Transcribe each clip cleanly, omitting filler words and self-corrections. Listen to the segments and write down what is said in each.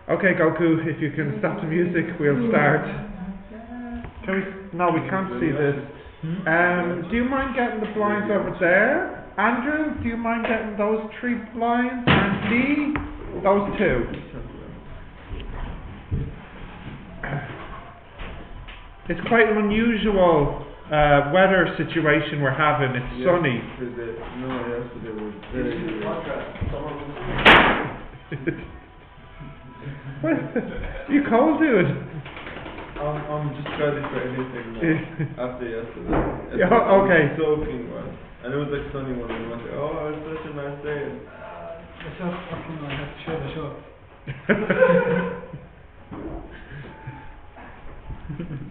Okay, Goku, if you can stop the music, we'll start. Can we? No, we can't see this. Do you mind getting the blinds over there? Andrew, do you mind getting those 3 blinds? And Lee, those 2. It's quite an unusual weather situation we're having. It's sunny. Yesterday was very What? Are you cold, dude? I'm just ready for anything now. After yesterday. Yeah, okay. Soaking wet. And it was like sunny one day. I was like, oh, it's such a nice day. It's not fucking I have to show the show.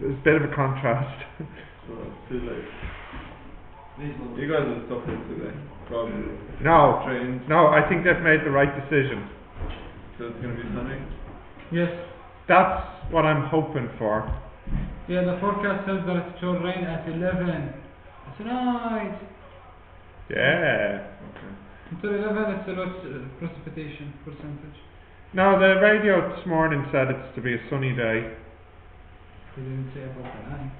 It's a bit of a contrast. So it's too late. You guys are suffering today. Probably. No. Trains. No, I think they've made the right decision. So it's going to be sunny? Yes. That's what I'm hoping for. Yeah, the forecast says that it will rain at 11. Tonight. Yeah. Okay. Until 11, it's a lot precipitation percentage. No, the radio this morning said it's to be a sunny day. They didn't say about the night.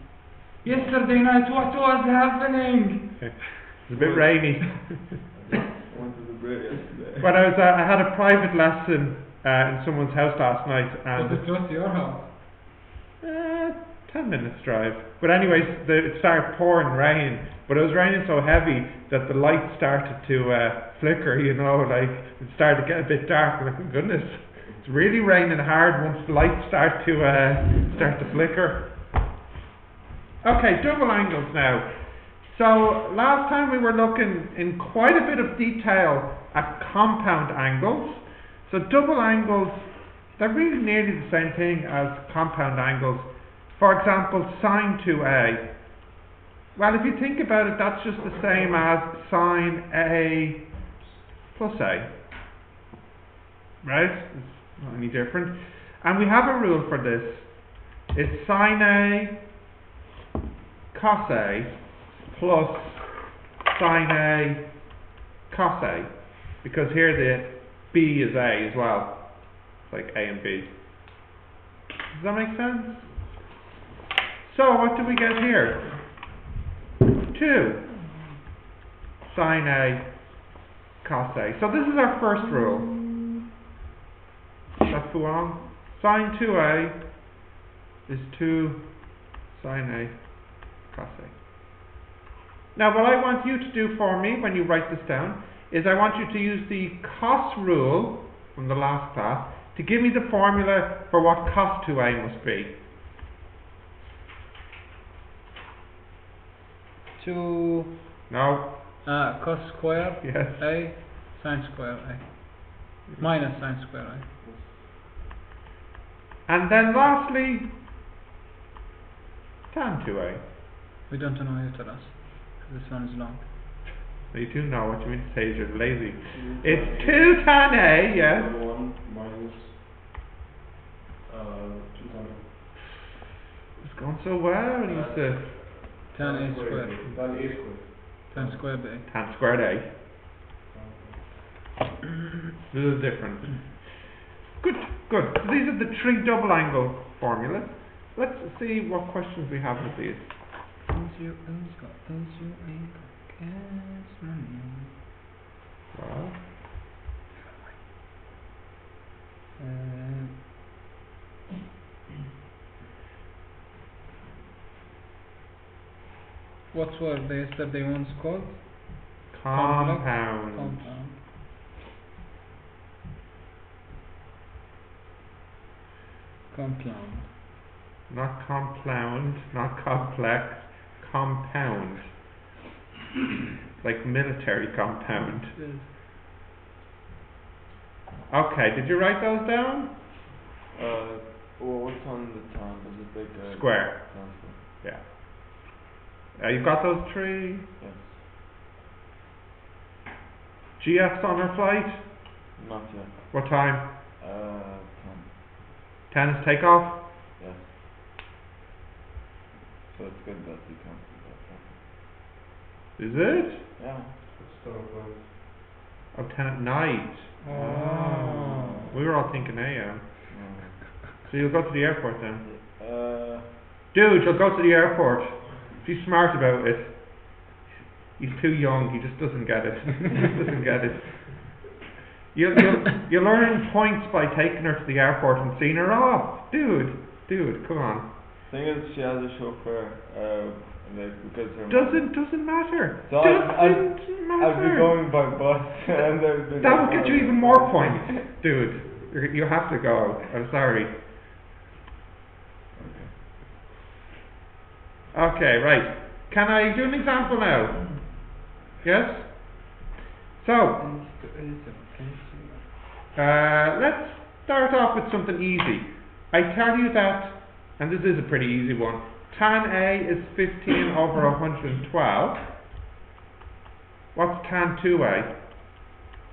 Yesterday night, what was happening? It's a bit rainy. I went to the break yesterday. When I had a private lesson in someone's house last night, and Was it close to your house? 10 minutes drive. But anyways, it started pouring rain, but it was raining so heavy that the light started to flicker, you know, like it started to get a bit dark. I'm like, oh goodness, it's really raining hard once the lights start to flicker. Okay, double angles now. So last time we were looking in quite a bit of detail at compound angles. So double angles, they're really nearly the same thing as compound angles. For example, sine 2a. Well, if you think about it, that's just the same as sine a plus a. Right? It's not any different. And we have a rule for this. It's sine a cos a plus sine a cos a. Because here the b is a as well. It's like a and b. Does that make sense? So what do we get here? 2 sine a cos a. So this is our first rule. That's the one. Sine 2a is 2 sine a cos a. Now what I want you to do for me when you write this down is I want you to use the cos rule from the last class to give me the formula for what cos 2a must be. 2 No. cos square Yes. a sine square a minus sine square a. And then lastly, tan 2a. We don't know, you tell us. This one is long. You do know what you mean to say is you're lazy. It's 2 tan a, yes. 1 minus 2 tan a. It's going so well, Yusuf. Tan a squared. Tan a squared. Tan squared a. Tan squared a. This is different. Good, good. So these are the 3 double angle formulas. Let's see what questions we have with these. Well, what were the yesterday ones called? compound. Compound. Compound. Not compound, not complex, compound. Like military compound. Okay, did you write those down? Well, what's on the tan? Is it like a Square. tan square? Yeah. You got those 3? Yes. GF's on our flight? Not yet. What time? 10. 10 is takeoff? Yes. So it's good that we can't do that. Is it? Yeah. Oh, 10 at night. Oh. We were all thinking AM. Yeah. So you'll go to the airport then. Dude, You'll go to the airport. Be smart about it. He's too young, he just doesn't get it. He just doesn't get it. You'll earn points by taking her to the airport and seeing her off. Dude, come on. thing is, she has a chauffeur, because her Doesn't matter. So Doesn't matter. I'll be going by bus, and that will get you even more points, dude. You have to go. I'm sorry. Okay, right. Can I do an example now? Yes? So, let's start off with something easy. I tell you that, and this is a pretty easy one, tan A is 15 over 112. What's tan 2A?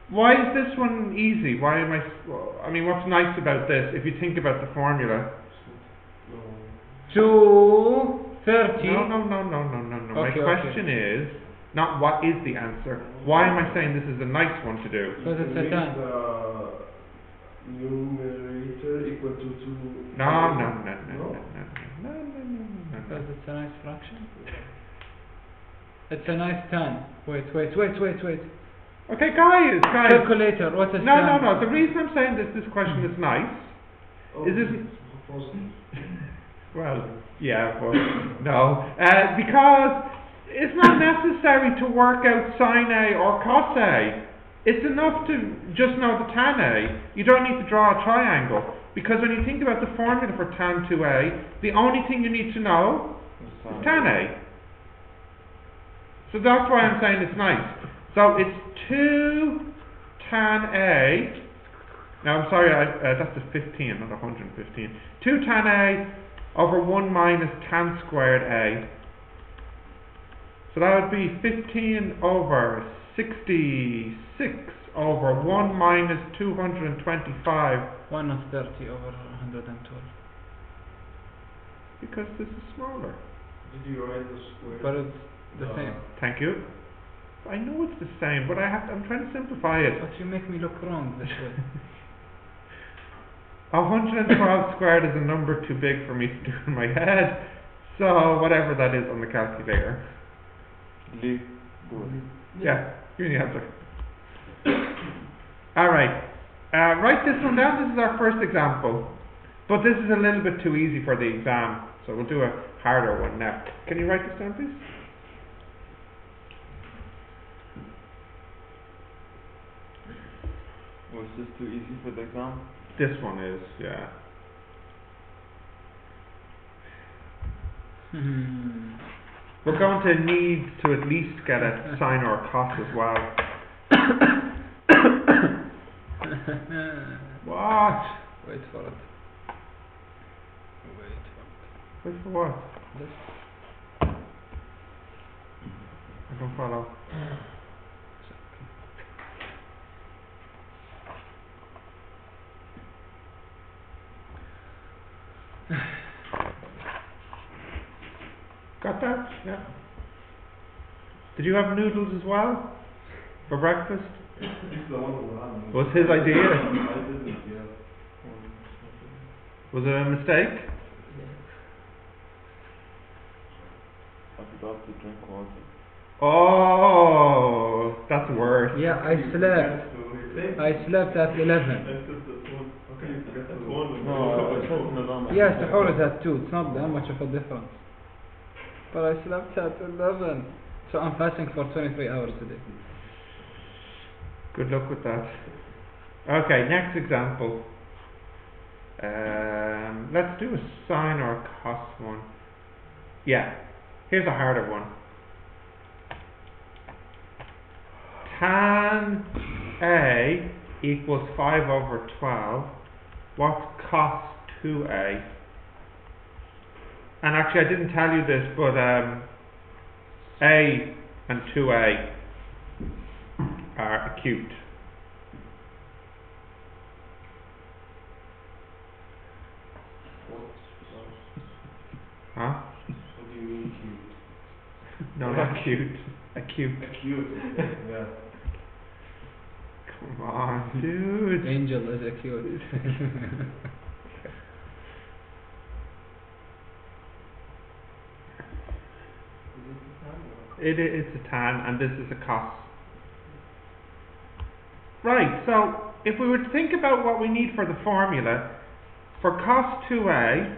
Why is this one easy? Why am I mean, what's nice about this, if you think about the formula? 230. No. My question is not what is the answer. Why am I saying this is a nice one to do? Because it's a tan. Numerator equal to 2. No. Because it's a nice fraction. It's a nice tan. Wait. Okay, guys. Calculator, what is tan? No. The reason I'm saying this question is nice is this. Well, yeah, but no. Because it's not necessary to work out sine A or cos A. It's enough to just know the tan A. You don't need to draw a triangle. Because when you think about the formula for tan 2A, the only thing you need to know is tan A. So that's why I'm saying it's nice. So it's 2 tan A. Now I'm sorry, that's a 15, not 115. 2 tan A over 1 minus tan squared A. So that would be 15 over 66 over 1 minus 225. 1 of 30 over 112. Because this is smaller. Did you write the square? But it's the same. Thank you. I know it's the same, but I'm trying to simplify it. But you make me look wrong this way. 112 squared is a number too big for me to do in my head. So whatever that is on the calculator. Yeah, give me the answer. Alright. Write this one down. This is our first example. But this is a little bit too easy for the exam. So we'll do a harder one now. Can you write this down, please? Was this too easy for the exam? This one is, yeah. We're going to need to at least get a sine or a cos as well. What? Wait for it. Wait for what? This. I don't follow. Got that? Yeah. Did you have noodles as well? For breakfast? Was his idea? Was it a mistake? I forgot to drink water. Oh, that's worse. Yeah, I slept at 11. Yes, the whole is at 2. It's not that much of a difference. But I slept at 11. So I'm fasting for 23 hours a day. Good luck with that. Okay, next example. Let's do a sine or a cos one. Yeah, here's a harder one. Tan A equals 5 over 12. What's cos 2A? And actually I didn't tell you this, but A and 2A are acute. Huh? What do you mean cute? No, not cute. Acute. Acute, yeah. Come on, dude. Angel is a cute. it's a tan, and this is a cos. Right, so if we were to think about what we need for the formula, for cos 2a,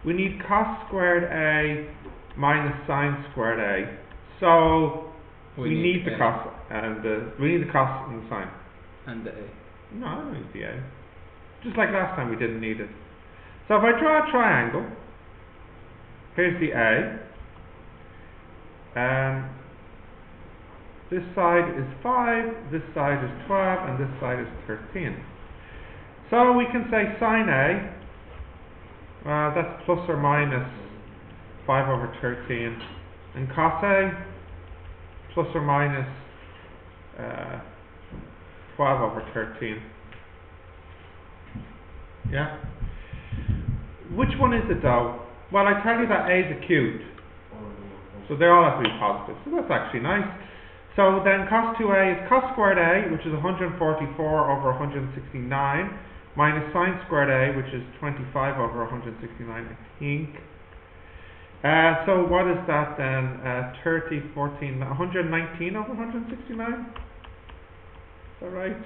we need cos squared a minus sine squared a. So we need the cos and we need the cos and the sine. And the a. No, I don't need the a. Just like last time we didn't need it. So if I draw a triangle, here's the a. This side is 5, this side is 12, and this side is 13. So we can say sine a, that's plus or minus 5 over 13, and cos a, plus or minus 12 over 13. Yeah? Which one is it though? Well, I tell you that a is acute, so they all have to be positive, so that's actually nice. So then cos 2a is cos squared a, which is 144 over 169, minus sine squared a, which is 25 over 169, I think. So what is that then? 30, 14, 119 over 169? Is that right?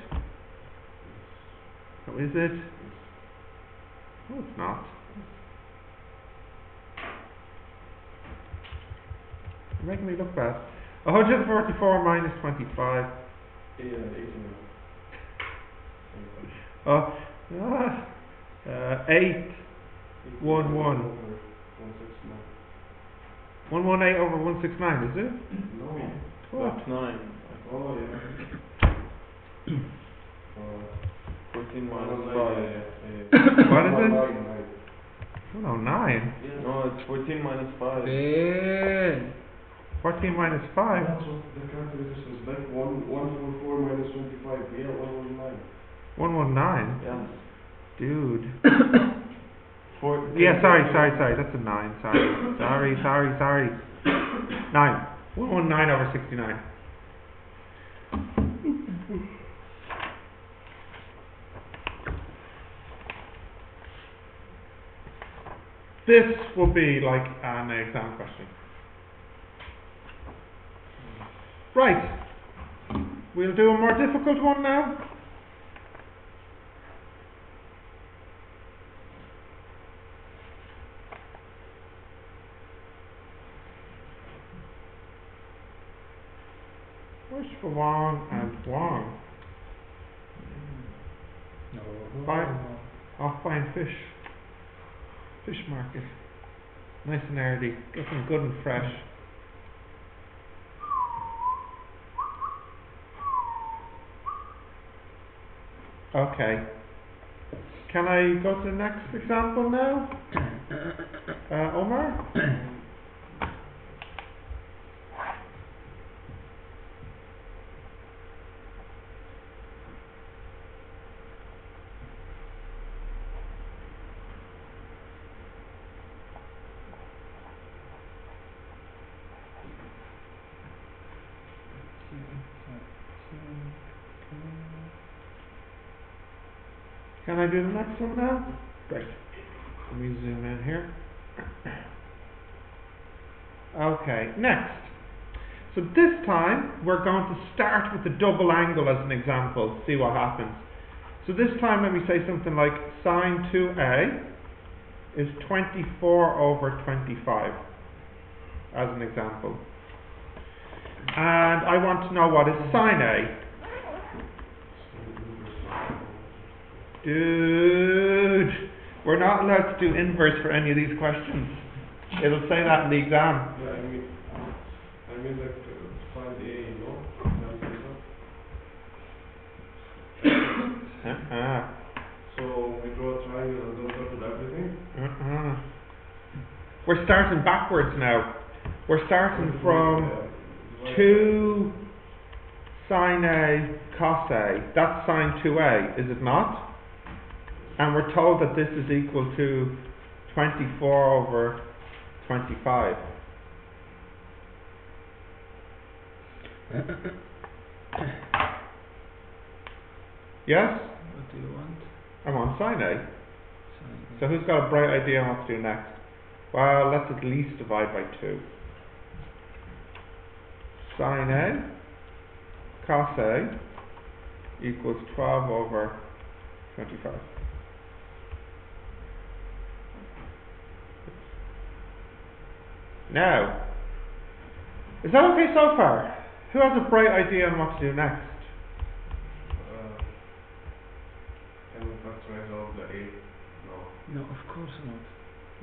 Oh, is it? No, it's not. You're making me look bad. 144 minus 25. Yeah, 18. 8, 1, 1. 118 over 169, is it? No. What? That's 9. Oh, yeah. 14 What minus is 5. What is it? 109. No, it's 14 minus 5. Fail. 14 minus 5. That's what the calculator says. Like 144 minus 25. Yeah, 119. 119? Yes. Dude. Yeah, sorry. That's a 9. Sorry. 9. 119 over 69. This will be like an exam question. Right. We'll do a more difficult one now. Where's for Wong and Wong? Off buying fish. Fish market. Nice and early. Get them good and fresh. Okay. Can I go to the next example now? Omar? Can I do the next one now? Great. Let me zoom in here. Okay, next. So this time we're going to start with the double angle as an example, see what happens. So this time let me say something like sine 2a is 24 over 25 as an example. And I want to know what is sine a. Dude, we're not allowed to do inverse for any of these questions. It'll say that in the exam. Yeah, I mean like find A, no? So we draw a triangle and don't start with everything? We're starting backwards now. We're starting from 2 sine A cos A. That's sine 2A, is it not? And we're told that this is equal to 24 over 25. Yes? What do you want? I want sine A. Sine A. So who's got a bright idea on what to do next? Well, let's at least divide by 2. sine A cos A equals 12 over 25. Now, is that okay so far? Who has a bright idea on what to do next? Can we factorize all the 8? No. No, of course not.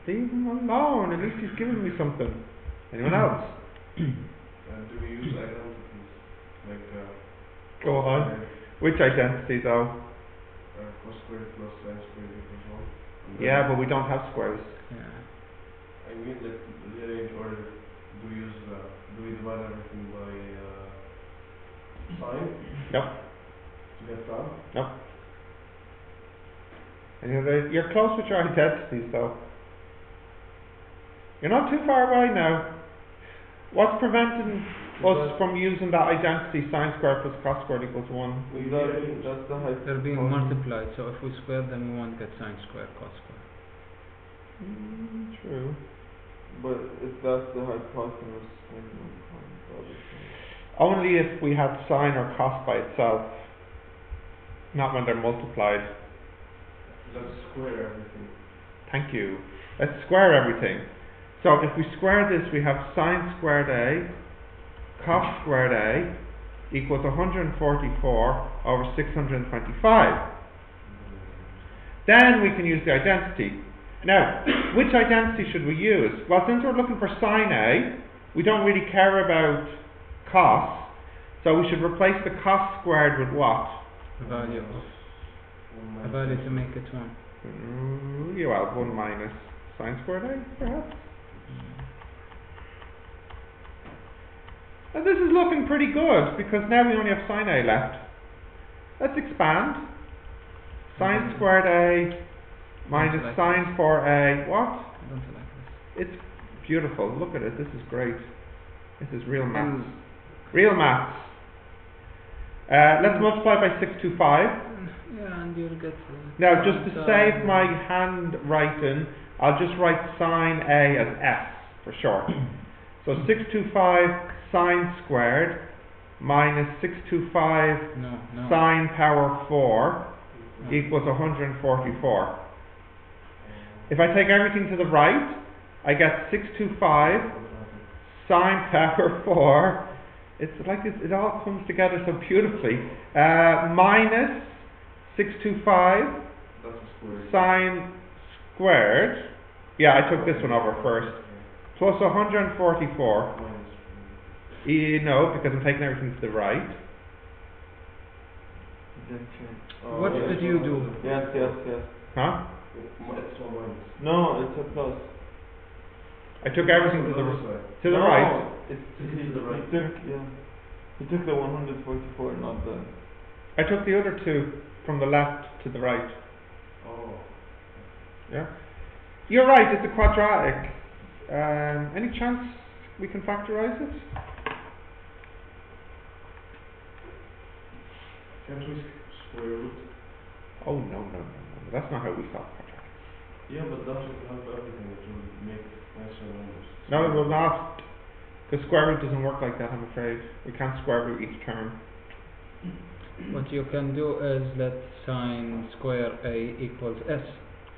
Leave him alone, at least he's given me something. Anyone else? Do we use identities? Like, Go on. Which identity though? cos squared plus sin squared equals 1. Yeah, but we don't have squares. Yeah. I mean, like, rearrange order. Do we divide everything by sine Nope. to get that? Nope. And you're close with your identities though. You're not too far away now. What's preventing us from using that identity sine squared plus cos squared equals 1? That's the hypotenuse. They're being multiplied, so if we square them, we won't get sine squared, cos squared. True. But if that's the hypotenuse, then Only if we had sine or cos by itself. Not when they're multiplied. Let's square everything. Thank you. Let's square everything. So if we square this, we have sine squared A, cos squared A equals 144 over 625. Then we can use the identity. Now, which identity should we use? Well, since we're looking for sine A, we don't really care about cos, so we should replace the cos squared with what? A value of, a value to make it 1. Yeah, well, 1 minus sine squared A, perhaps? And this is looking pretty good, because now we only have sine A left. Let's expand. Sine squared A minus like sine 4A, what? I don't like this. It's beautiful, look at it, this is great. This is real maths. Real maths. Let's multiply by 625. Yeah, and you'll get... Now, just to save my handwriting, I'll just write sine A as S for short. So 625 sine squared minus 625 sine power 4 equals 144. If I take everything to the right, I get 625 sine power 4. It's like it all comes together so beautifully. Minus 625 That's a square. sine squared. Yeah, I took this one over first. Plus 144. No, because I'm taking everything to the right. What did you do? Yes. Huh? It's 1 minus. No, it's a plus. I took everything to the No, right. He took the 144, not the... I took the other two from the left to the right. Oh. Yeah. You're right, it's a quadratic. Any chance we can factorize it? Can't we square root? Oh no. That's not how we solve quadratics. Yeah, but that would help everything. It will make nicer numbers. No, it will not. The square root doesn't work like that, I'm afraid. We can't square root each term. What you can do is let sine square A equals S.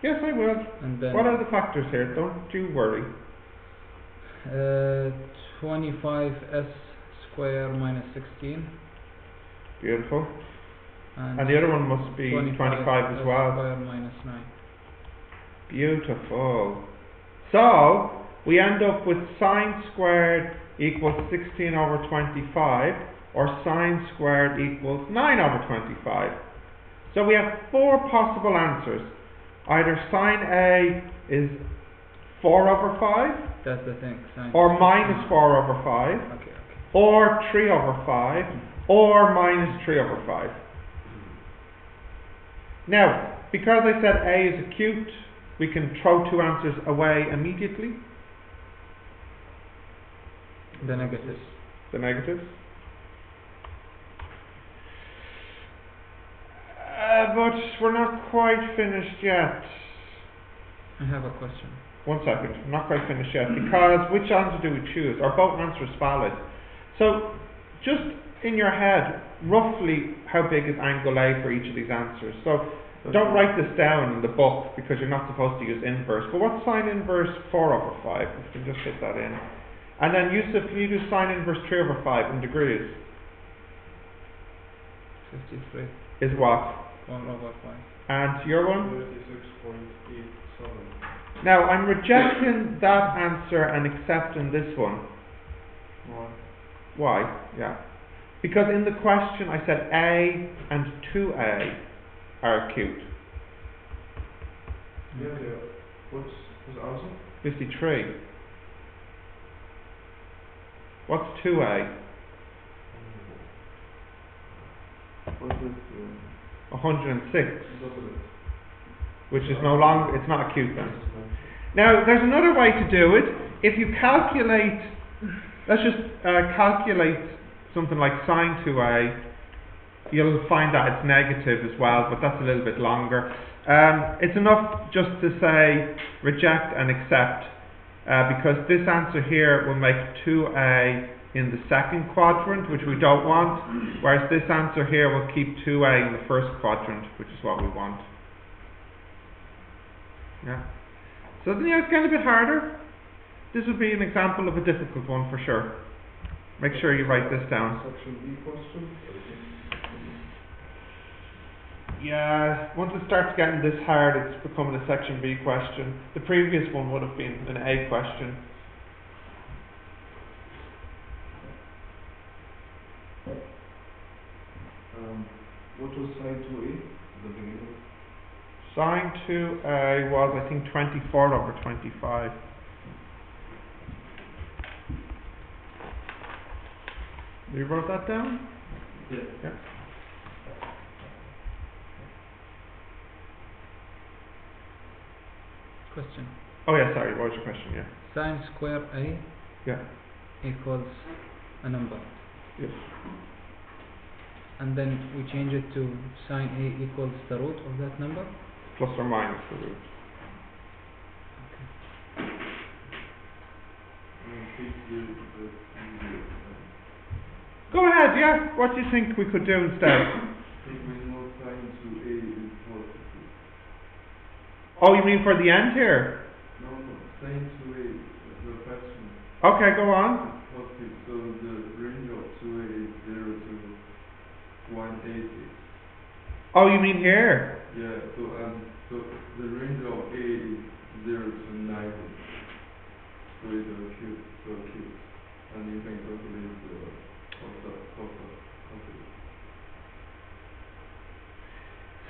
Yes, I will. And then What are the factors here? Don't you worry. 25S square minus 16. Beautiful. And the other one must be 25 as well. Square minus 9. Beautiful. So, we end up with sine squared equals 16 over 25, or sine squared equals 9 over 25. So we have 4 possible answers. Either sine A is 4 over 5, That's the thing. or minus 4 over 5, Okay. or 3 over 5, or minus 3 over 5. Now, because I said A is acute, we can throw 2 answers away immediately. The negatives. The negatives. But we're not quite finished yet. I have a question. 1 second, I'm not quite finished yet, because which answer do we choose? Are both answers valid? So, just in your head, roughly how big is angle A for each of these answers. So don't write this down in the book because you're not supposed to use inverse. But what's sine inverse 4/5? You can just hit that in. And then Yusuf, can you do sine inverse 3/5 in degrees? 53. Is what? 1/5. And your one? 36.87. Now I'm rejecting that answer and accepting this one. Why? Why? Yeah. Because in the question I said A and 2A are acute. Yeah. What's the answer? 53. What's 2A? What's this? 106. Double it. Which is no longer, it's not acute then. Now there's another way to do it. If you calculate, let's just calculate something like sine 2A, you'll find that it's negative as well, but that's a little bit longer. It's enough just to say reject and accept, because this answer here will make 2A in the second quadrant, which we don't want, whereas this answer here will keep 2A in the first quadrant, which is what we want. Yeah. So yeah, it's getting a bit harder. This would be an example of a difficult one for sure. Make sure you write this down. Section B question. Yeah, once it starts getting this hard, it's becoming a section B question. The previous one would have been an A question. What was sine 2A at the beginning? Sine 2A was, I think, 24/25. You wrote that down? Yeah. Yeah. Question. Oh yeah, sorry, what was your question? Yeah. Sine square A Yeah. equals a number. Yes. And then we change it to sine A equals the root of that number. Plus or minus the root. Go ahead, yeah. What do you think we could do instead? We know sine 2A is positive. Oh, you mean for the end here? No, sine 2A, the fraction. Okay, go on. Is positive, so the range of 2A is 0 to 180. Oh, you mean here? Yeah, so the range of A is 0 to 90. So it's acute. And you can calculate the cost of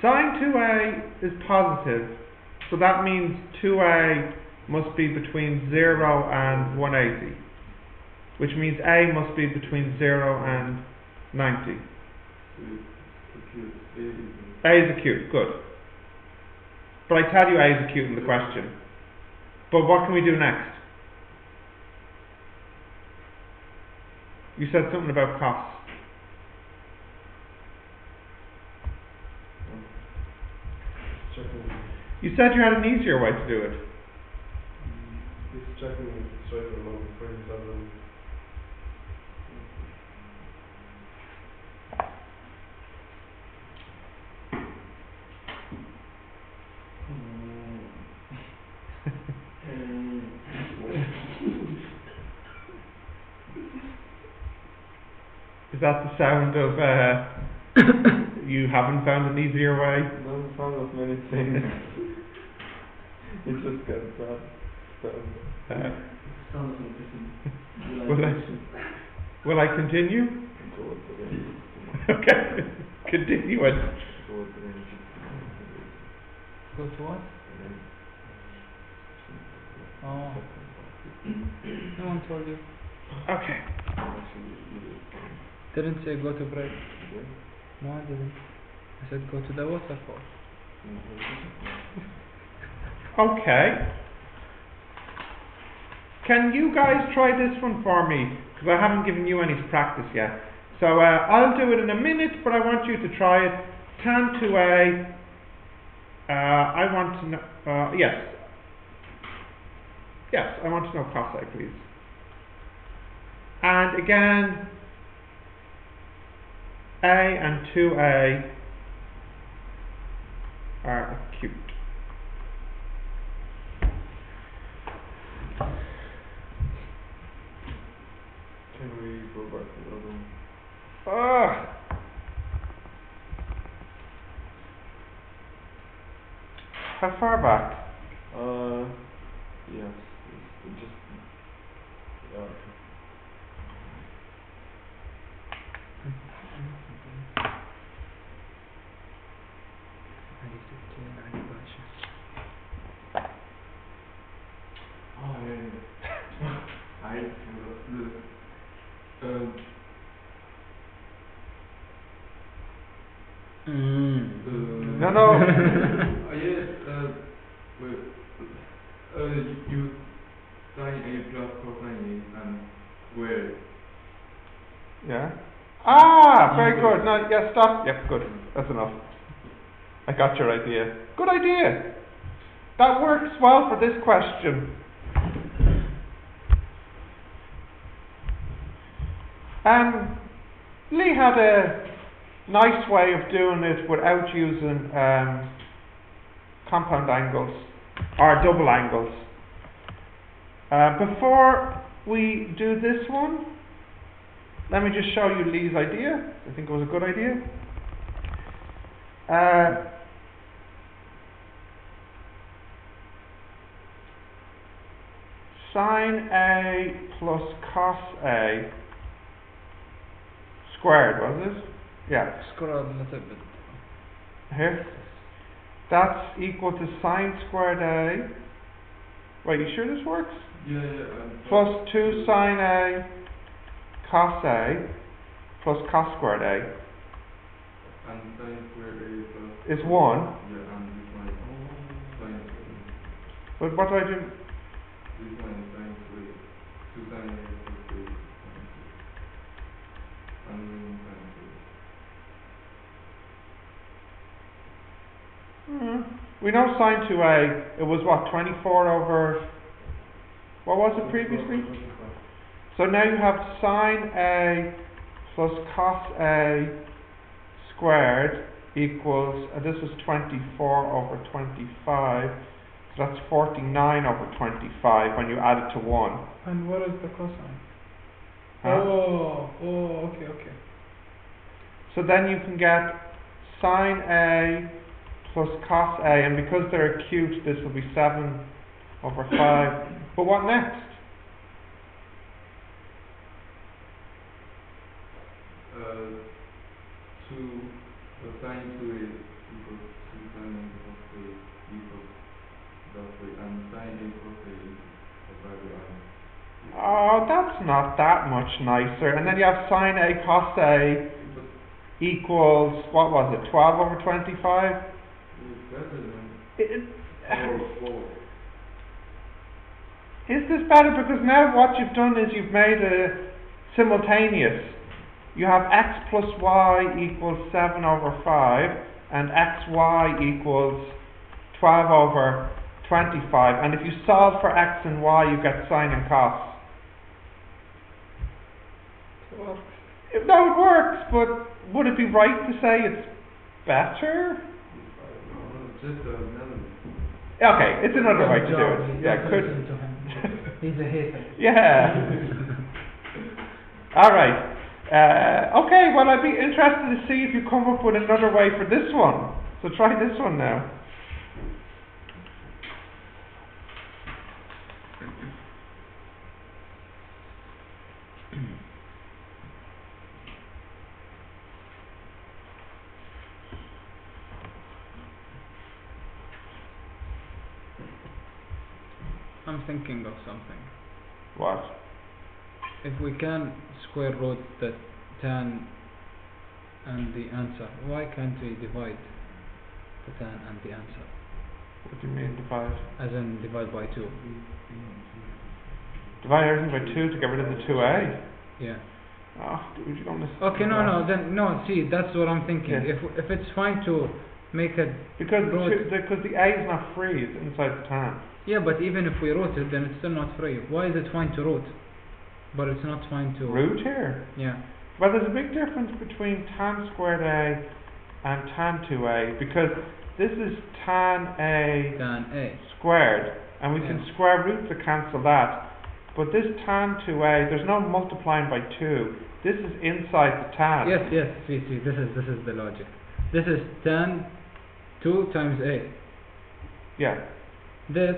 Sine 2A is positive, so that means 2A must be between 0 and 180, which means A must be between 0 and 90. So it's acute. A is acute, good. But I tell you A is acute in the question. But what can we do next? You said something about costs. Checking. You said you had an easier way to do it. It's checking straight along 27. Is that the sound of you haven't found an easier way? No, found of many things. It just got bad. Sounds interesting. Will I continue? Go with the range. Okay, continue it. Go with the range. Go to what? Oh, no one told you. Okay. Didn't say go to break. No, I didn't. I said go to the waterfall. Okay. Can you guys try this one for me? Because I haven't given you any practice yet. So I'll do it in a minute, but I want you to try it. Tan 2A. I want to know. Yes. Yes, I want to know cos A, please. And again, A and 2A are acute. Can we go back to the other one? How far back? Yes. It's just yeah. Okay. Oh yeah. I No. wait. You sin A plus cosine A and square. Yeah. Very good. No, yeah, stop. Yeah, good. That's enough. I got your idea. Good idea. That works well for this question. Lee had a nice way of doing it without using compound angles or double angles. Before we do this one, let me just show you Lee's idea. I think it was a good idea. Sin A plus cos A squared, was it? Yeah. Scroll a little bit. Here. That's equal to sine squared A. Wait, you sure this works? Yeah. Plus 2 sin A cos A plus cos squared A And sin squared A plus. is 1. Yeah, and this one is sin squared. But what do I do? This one is sin squared. 2 sin A plus A sin squared. And then sin squared. We know sine 2A, it was what, 24 over, what was it previously? So now you have sine A plus cos A squared equals, this was 24 over 25, so that's 49 over 25 when you add it to 1. And what is the cosine? Huh? Okay. So then you can get sine A plus cos A, and because they're acute, this will be 7 over 5. But what next? Sin 2A equals 2 sin A plus A equals that way, and sin A plus A equals Oh, that's not that much nicer. And then you have sine A cos A equals, what was it, 12 over 25? It's better than Is this better? Because now what you've done is you've made a simultaneous. You have x plus y equals 7 over 5 and xy equals 12 over 25. And if you solve for x and y, you get sine and cos. No, it works, but would it be right to say it's better? just another. Okay, it's another way to do it. Yeah, could. He's a hater. Yeah. All right. Okay. Well, I'd be interested to see if you come up with another way for this one. So try this one now. I'm thinking of something. What? If we can square root the tan and the answer, why can't we divide the tan and the answer? What do you mean divide? As in divide by 2. Divide everything by 2 to get rid of the 2a? Yeah. Oh, dude, you don't listen. Okay, no, see, that's what I'm thinking. Yeah. If it's fine to make it because root. the a is not free, it's inside the tan. Yeah, but even if we root it, then it's still not free. Why is it fine to root, but it's not fine to Root here? Yeah. Well, there's a big difference between tan squared A and tan 2A, because this is tan A Tan A. squared, and we can Yeah. square root to cancel that. But this tan 2A, there's no multiplying by 2. This is inside the tan. Yes, yes, see, this is the logic. This is tan 2 times A. Yeah. This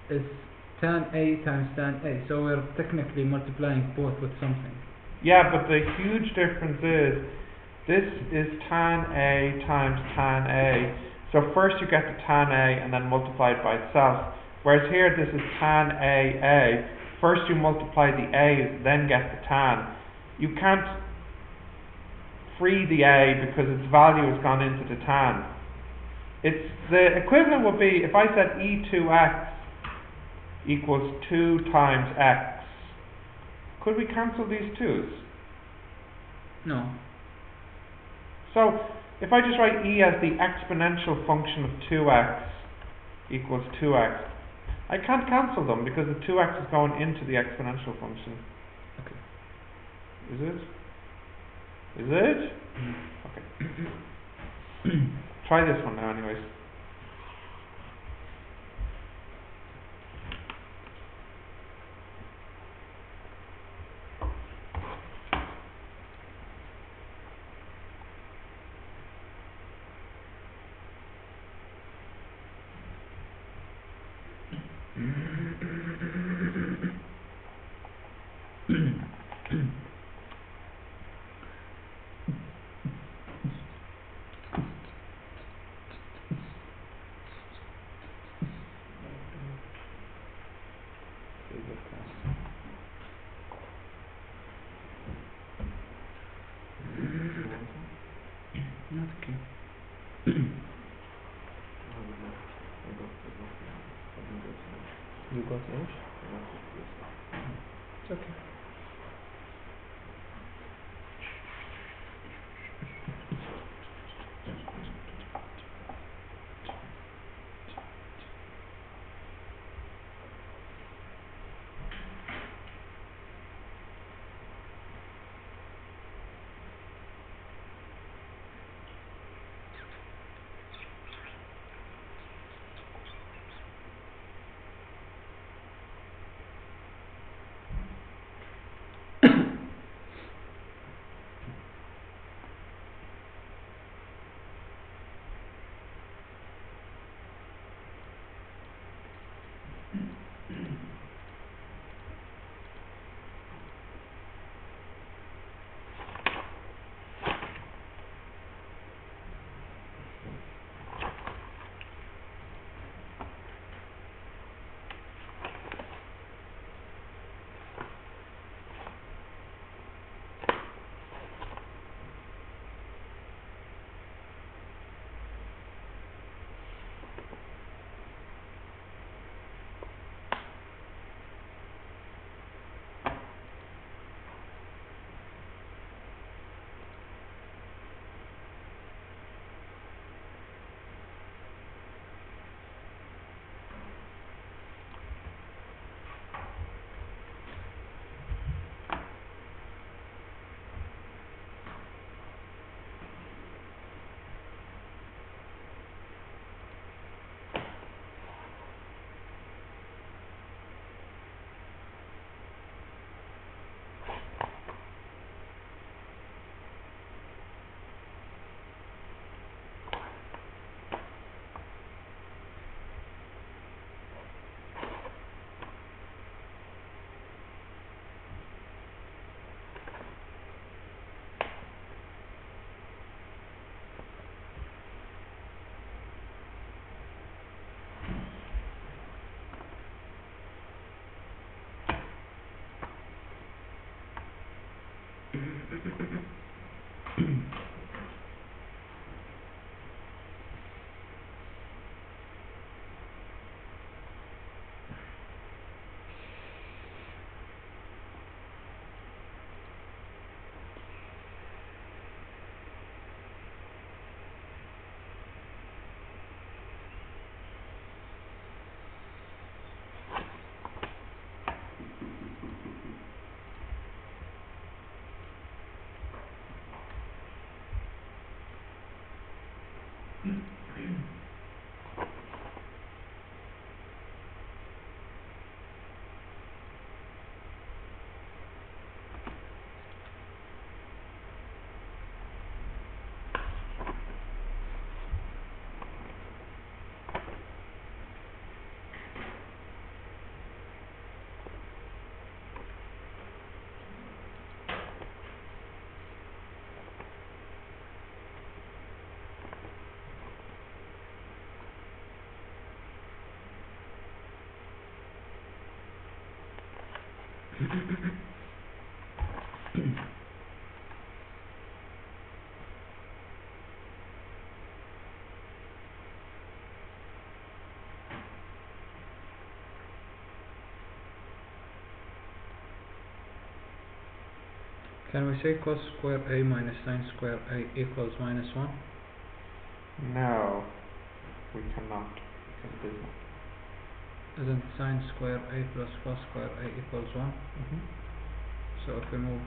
is tan A times tan A. So we're technically multiplying both with something. Yeah, but the huge difference is, this is tan A times tan A. So first you get the tan A and then multiply it by itself. Whereas here, this is tan A. First you multiply the A's, then get the tan. You can't free the A because its value has gone into the tan. It's the equivalent would be if I said E2x equals 2 times x. Could we cancel these 2's? No. So if I just write E as the exponential function of 2x equals 2x, I can't cancel them because the 2x is going into the exponential function. Okay. Is it? Is it? Mm. Okay. Try this one now anyways. Not okay. You got H? It's okay. Can we say cos square a minus sin square a equals minus 1? No, we cannot. Because it isn't. Isn't sin square a plus cos square a equals 1? Mhm. So if we move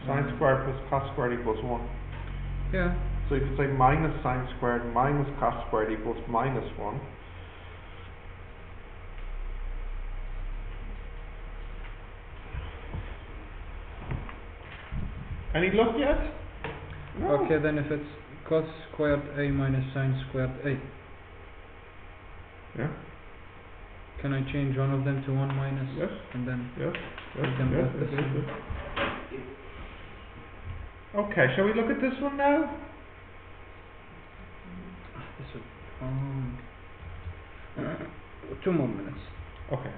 Sine squared plus cos squared equals 1. yeah, So you could say minus sine squared minus cos squared equals minus 1. Any luck yet? No. okay, then if it's cos squared a minus sin squared a, Yeah. can I change one of them to 1 minus Yes. and then Yes. Yes. make them Yes. both the Yes. same? Yes. Okay. Shall we look at this one now? This would 2 more minutes. Okay.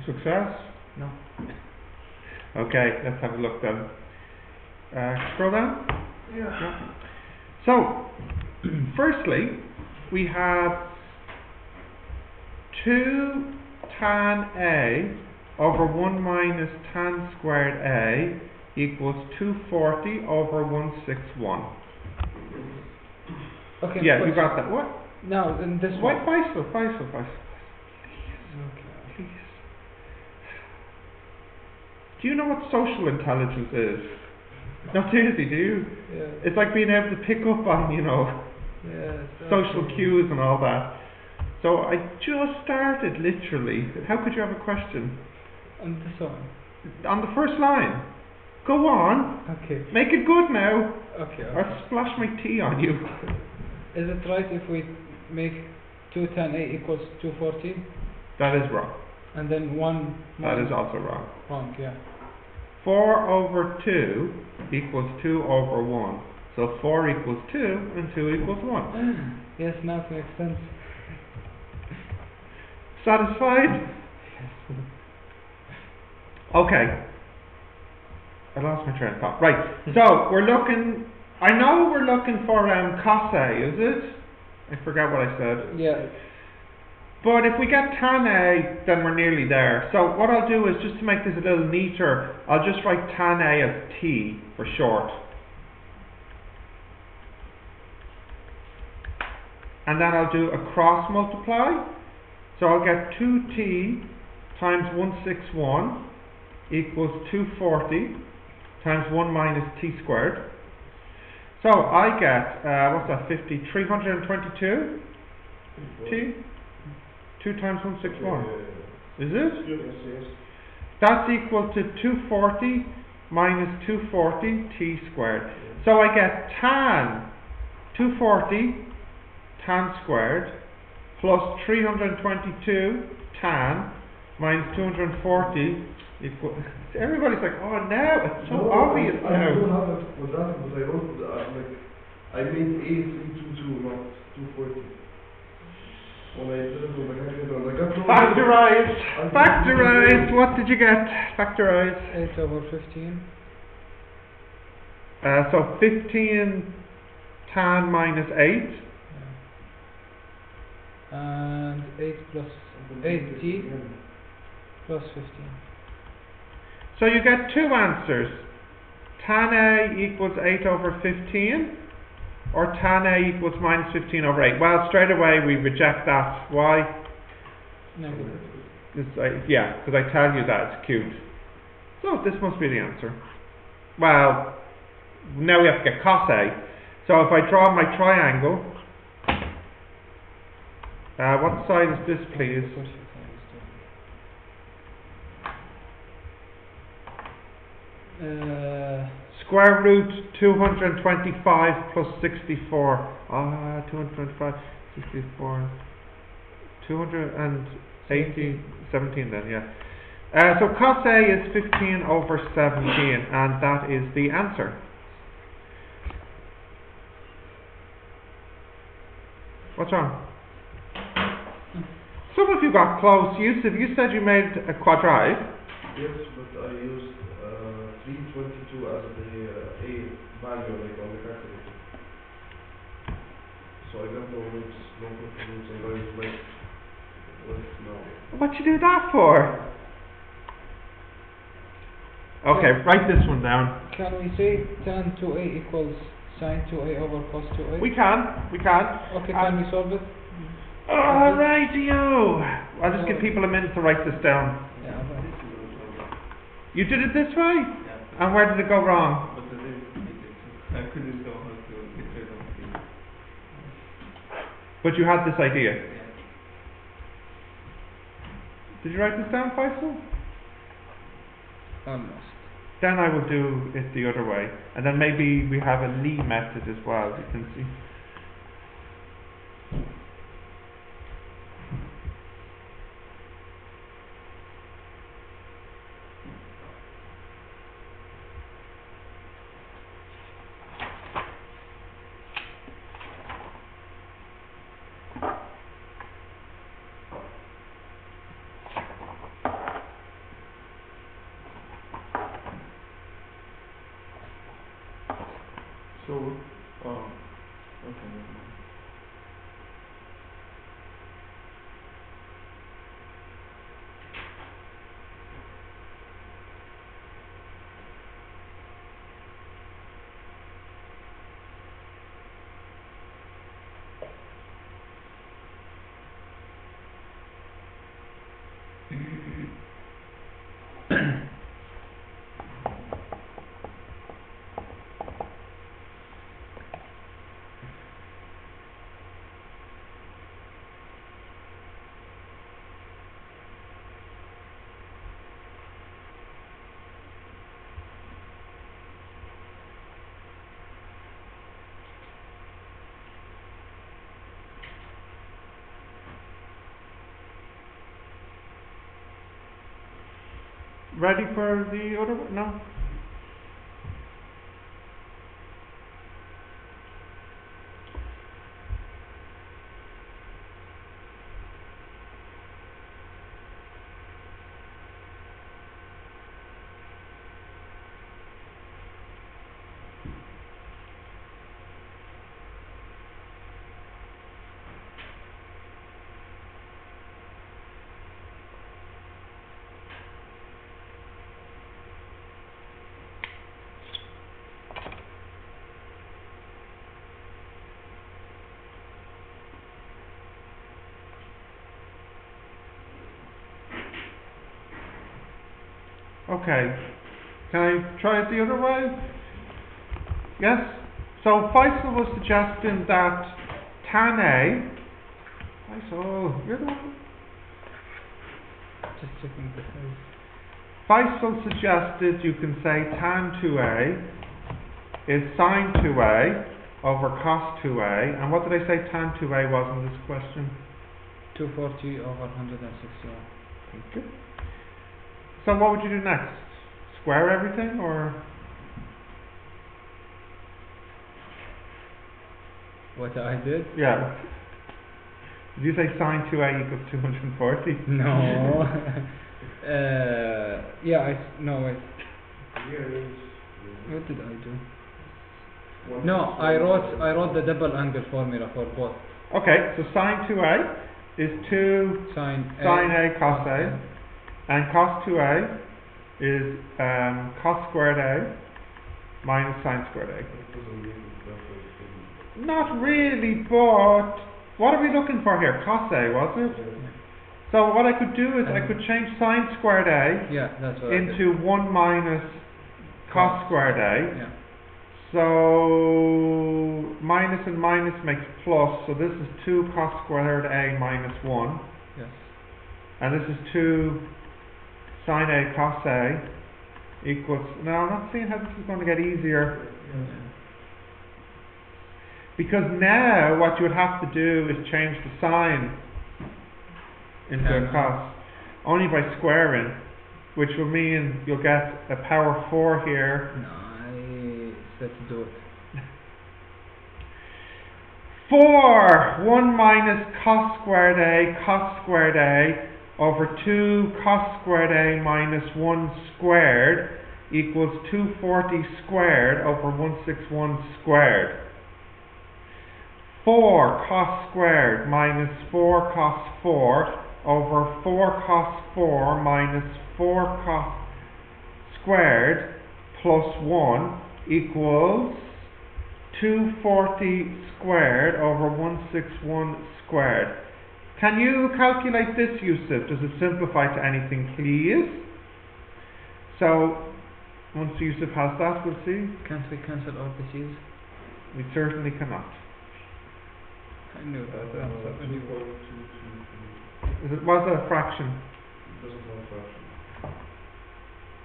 Success? No. Okay, let's have a look then. Scroll down. Yeah. So, firstly, we have 2 tan A over 1 minus tan squared A equals 240 over 161. Okay. Yeah, you question. got that. What? Now, in this Wait, one. Faisal. Okay. Please. Do you know what social intelligence is? Not seriously, do you? Yeah. It's like being able to pick up on, Yes. social okay. cues and all that. So I just started, literally. How could you have a question? And this one. On the first line. Go on. Okay. Make it good now. Okay. Or splash my tea on you. Is it right if we make 2 tan A equals 240? That is wrong. And then 1 That is also wrong. wrong, yeah. 4 over 2 equals 2 over 1. So 4 equals 2 and 2 equals 1. Yes, now it makes sense. Satisfied? Okay. I lost my train of thought. Right. So we're looking. I know we're looking for cos A, is it? I forgot what I said. Yeah. But if we get tan A, then we're nearly there. So what I'll do is, just to make this a little neater, I'll just write tan A as T for short. And then I'll do a cross multiply. So I'll get 2T times 161 equals 240 times 1 minus T squared. So I get, what's that, 322 T? 2 times 161. Is it? Yes. That's equal to 240 minus 240 T squared. So I get tan 240 tan squared plus 322 tan minus 240 equal. Everybody's like, oh, now it's so obvious I now. don't have it quadratic, but I wrote I made A322, not 240. When I did it on the calculator, I got Factorized. Factorized. What did you get? Factorized. 8 over 15. So 15 tan minus 8. And 8 plus 8T plus 15. So you get two answers. Tan A equals 8 over 15, or tan A equals minus 15 over 8. Well, straight away we reject that. Why? Negative. Yeah, because I tell you that it's cubed. So this must be the answer. Well, now we have to get cos A. So if I draw my triangle, what side is this, please? Square root 225 plus 64. 225, 64. 280, 17 then, yeah. So cos A is 15 over 17, and that is the answer. What's wrong? Some of you got close. Yusuf, you said you made a quadratic. Yes, but I used 322 as the A value, like on the calculator. So I got the roots, no roots, and I was like, what's now? What'd you do that for? Okay, write this one down. Can we say tan 2A equals sin 2A over cos 2A? We can. Okay, can we solve it? Alrighty-o. I'll just give people a minute to write this down. Yeah, right. You did it this way? Yeah. And where did it go wrong? But I couldn't know how to get rid of it. But you had this idea. Yeah. Did you write this down, Faisal? Almost. Then I will do it the other way. And then maybe we have a Lee method as well, you can see. So, okay, never mind. ready for the other one? No? Okay. Can I try it the other way? Yes? So Faisal was suggesting that tan A. Faisal, you're the one. Just checking the size. Faisal suggested you can say tan 2A is sine 2A over cos 2A. And what did I say tan 2A was in this question? 240 over 161. Thank you. So what would you do next? Square everything, or? What I did? Yeah. Did you say sine 2A equals 240? No. Yeah, no, wait. What did I do? No, I wrote the double angle formula for both. Okay, so sine 2A is 2 Sine A cos A, and cos 2A is cos squared A minus sine squared A. Not really, but what are we looking for here? Cos A, was it? So what I could do is I could change sine squared A Yeah, that's what into 1 minus cos squared A. Yeah. So minus and minus makes plus, so this is 2 cos squared A minus 1. Yes. And this is 2 sine A cos A equals, now I'm not seeing how this is going to get easier, because now what you would have to do is change the sine into a cos, only by squaring, which will mean you'll get a power 4 here. Let's do it. 4! 1 minus cos squared A over 2 cos squared A minus 1 squared equals 240 squared over 161 squared. 4 cos squared minus 4 cos 4 over 4 cos 4 minus 4 cos squared plus 1 equals 240 squared over 161 squared. Can you calculate this, Yusuf? Does it simplify to anything, please? So, once Yusuf has that, we'll see. Can't we cancel all the C's? We certainly cannot. I knew that answer anyway. Was it a fraction? Doesn't have a fraction.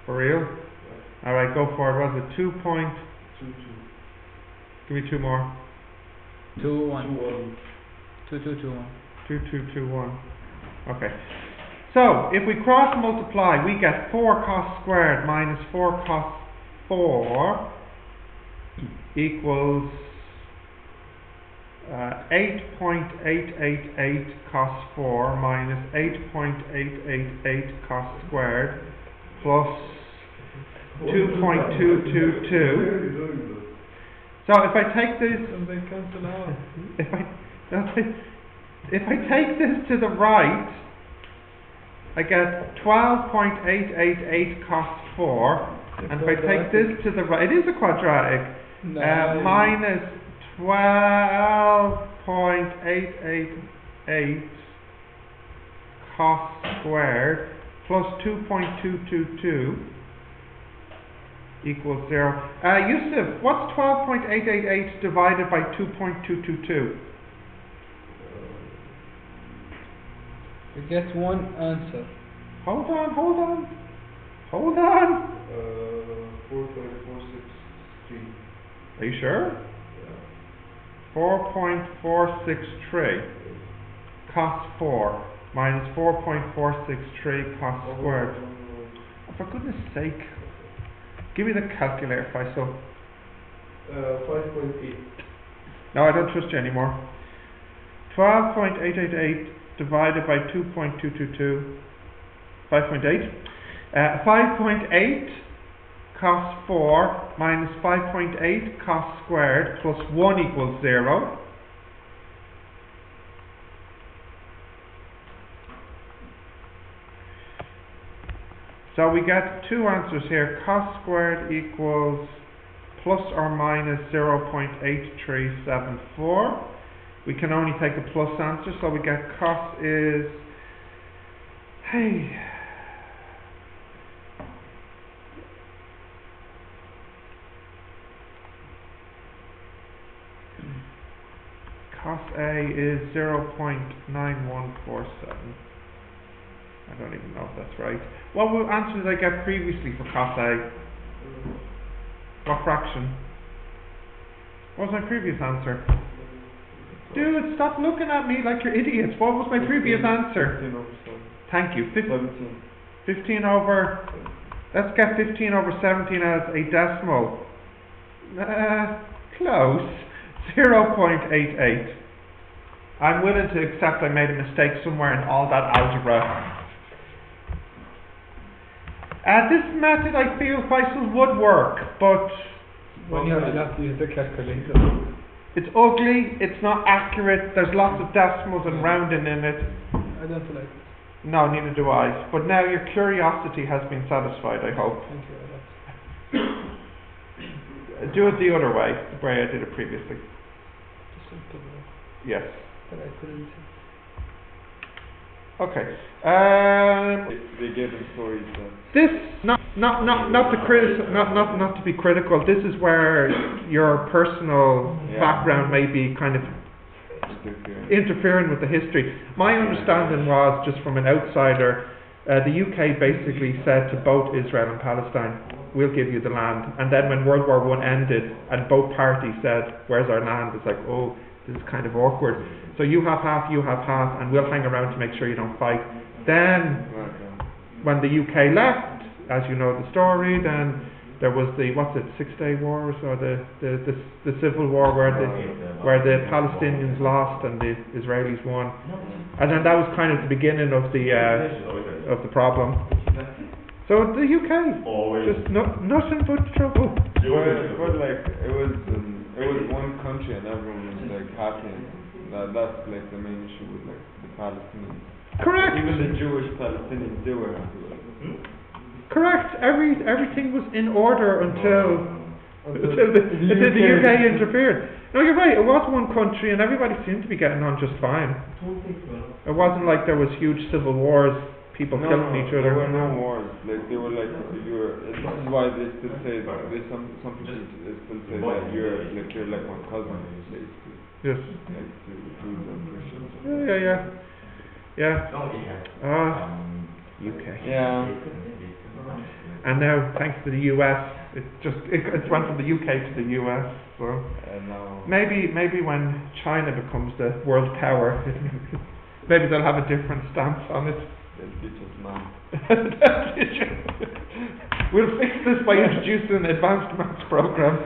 For real? Yeah. Alright, go for it. Was it 2 point? 2, 2. Give me 2 more. 2, 1. 2, 1. 2, 2, 2, 1. 2, 2, 2, 1. Okay. So, if we cross multiply, we get 4 cos squared minus 4 cos 4 equals 8.888 cos 4 minus 8.888 cos squared plus 2.222. So if I take this, They cancel out. if I take this to the right, I get 12.888 cos 4, and if I take this to the right, it is a quadratic, minus 12.888 cos squared plus 2.222 equals 0. Yusuf, what's 12.888 divided by 2.222? You get one answer. Hold on. 4.463. Are you sure? Yeah. 4.463 cos 4 minus 4.463 cos squared. For goodness sake. Give me the calculator, Faisal. 5.8. No, I don't trust you anymore. 12.888 divided by 2.222. 5.8. 5.8 cos 4 minus 5.8 cos squared plus 1 equals 0. So we get two answers here. Cos squared equals plus or minus 0.8374. We can only take the plus answer, so we get cos is, hey, cos A is 0.9147. I don't even know if that's right. What answer did I get previously for cos A? What fraction? What was my previous answer? Dude, stop looking at me like you're idiots. What was my previous answer? 15 over 7. Thank you. 17. 15 over... Let's get 15 over 17 as a decimal. Close. 0.88. I'm willing to accept I made a mistake somewhere in all that algebra. This method I feel Faisal would work, but When you have to use the calculator. it's ugly, it's not accurate, there's lots of decimals and rounding in it. I don't like it. No, neither do I. But now your curiosity has been satisfied, I hope. Thank you a lot. Do it the other way, the way I did it previously. Just simple, Yes. but I couldn't. Okay. They gave them stories that This not to be critical. This is where your personal background may be kind of interfering with the history. My understanding was, just from an outsider, the UK basically said to both Israel and Palestine, "We'll give you the land." And then when World War I ended, and both parties said, "Where's our land?" It's like, oh, this is kind of awkward. So you have half, and we'll hang around to make sure you don't fight. Then, when the UK left, as you know the story, then there was the 6-Day Wars, or the civil war where the Palestinians lost and the Israelis won, and then that was kind of the beginning of the problem. So the UK just nothing but trouble. but like it was one country and everyone was like happy. That's like the main issue with like the Palestinians. Correct. Even the Jewish Palestinians, they were happy. Correct. Everything was in order until the UK interfered. No, you're right. It was one country, and everybody seemed to be getting on just fine. It wasn't like there was huge civil wars, people killing each other. There were no wars. Like they were like this is why they still say that. Some people still say that you're like my cousin. Basically. Yes. Like to Jews and Christians. Yeah. UK. Yeah. And now, thanks to the US, it went from the UK to the US. So maybe when China becomes the world power, maybe they'll have a different stance on it. They'll teach us math. We'll fix this by introducing an advanced maths program.